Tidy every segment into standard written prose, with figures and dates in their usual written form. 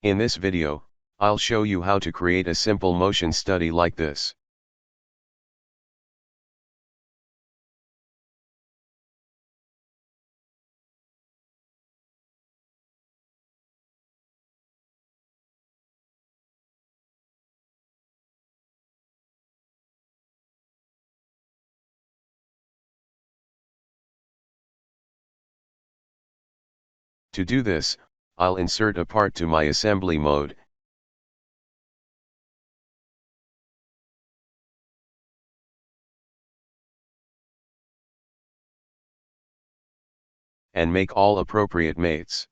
In this video, I'll show you how to create a simple motion study like this. To do this, I'll insert a part to my assembly mode, and make all appropriate mates.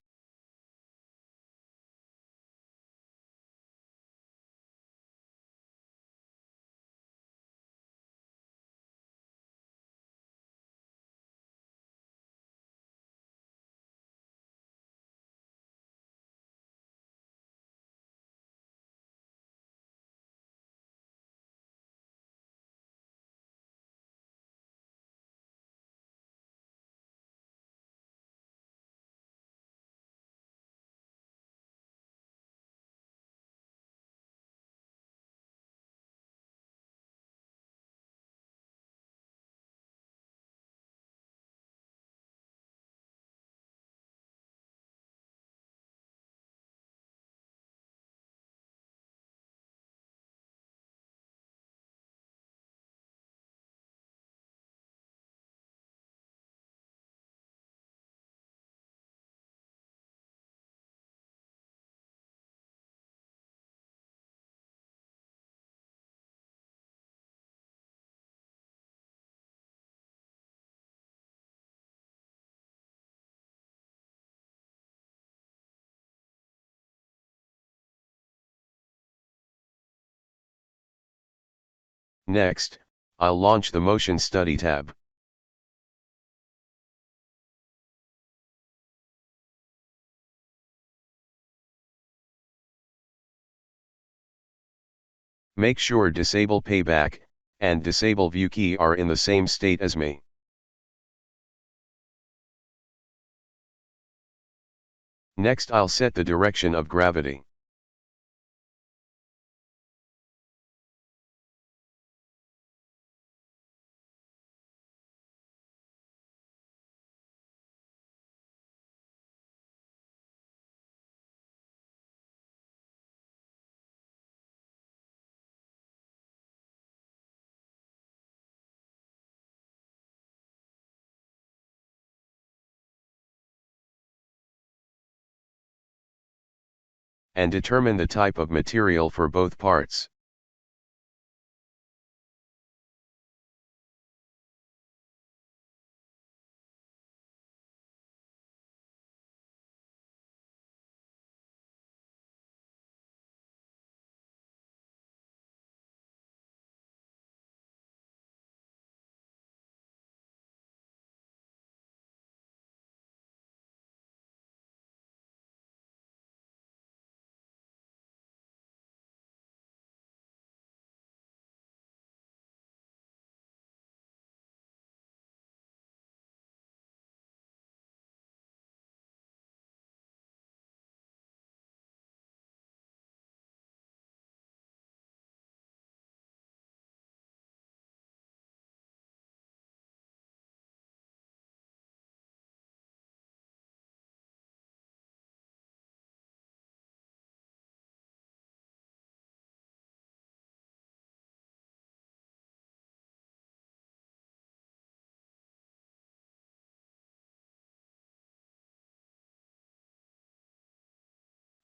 Next, I'll launch the Motion Study tab. Make sure Disable Payback and Disable View Key are in the same state as me. Next, I'll set the direction of gravity. And determine the type of material for both parts.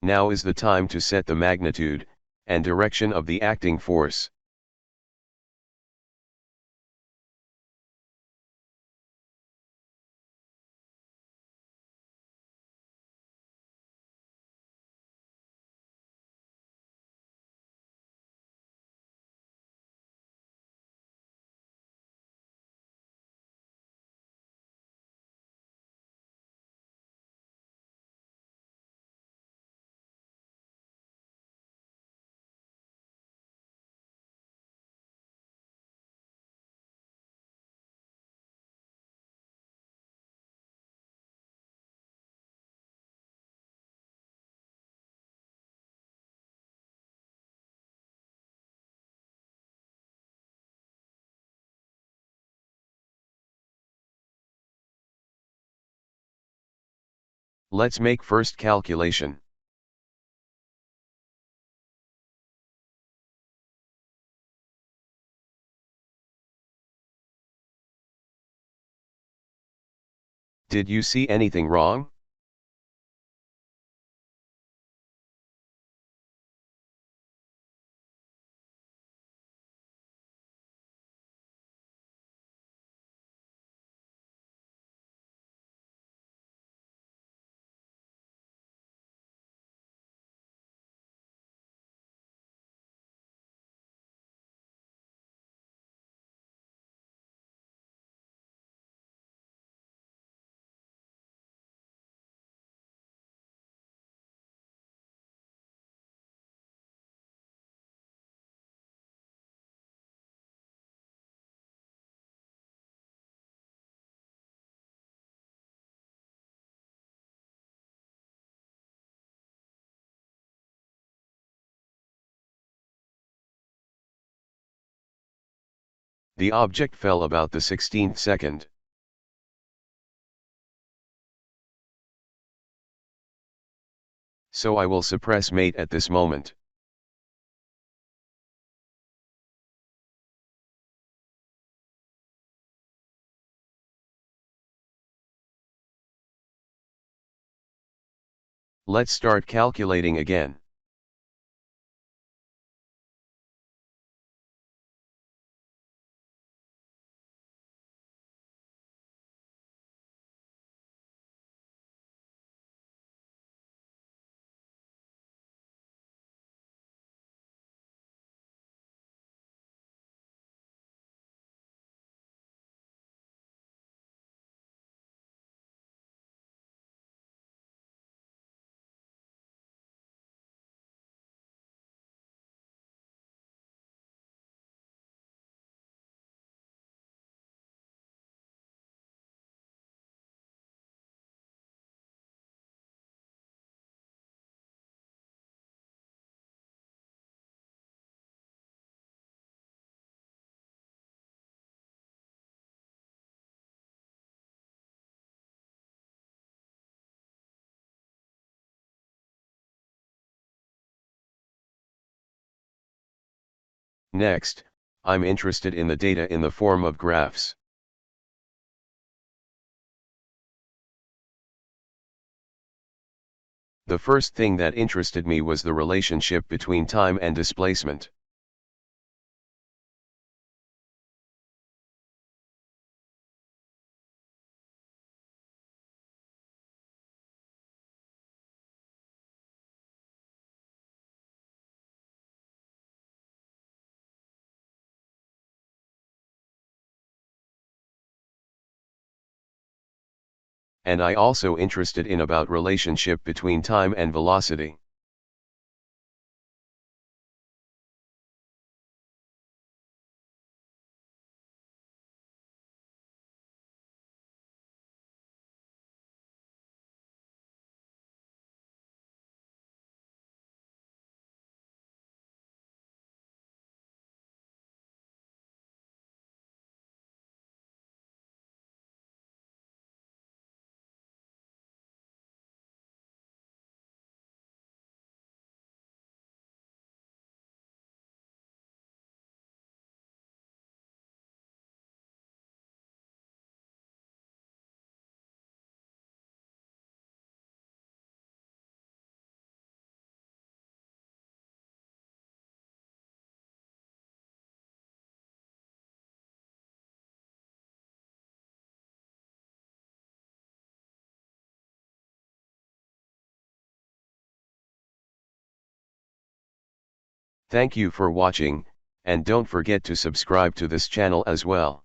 Now is the time to set the magnitude and direction of the acting force. Let's make first calculation. Did you see anything wrong? The object fell about the 16th second. So I will suppress mate at this moment. Let's start calculating again. Next, I'm interested in the data in the form of graphs. The first thing that interested me was the relationship between time and displacement. And I also interested in about relationship between time and velocity. Thank you for watching, and don't forget to subscribe to this channel as well.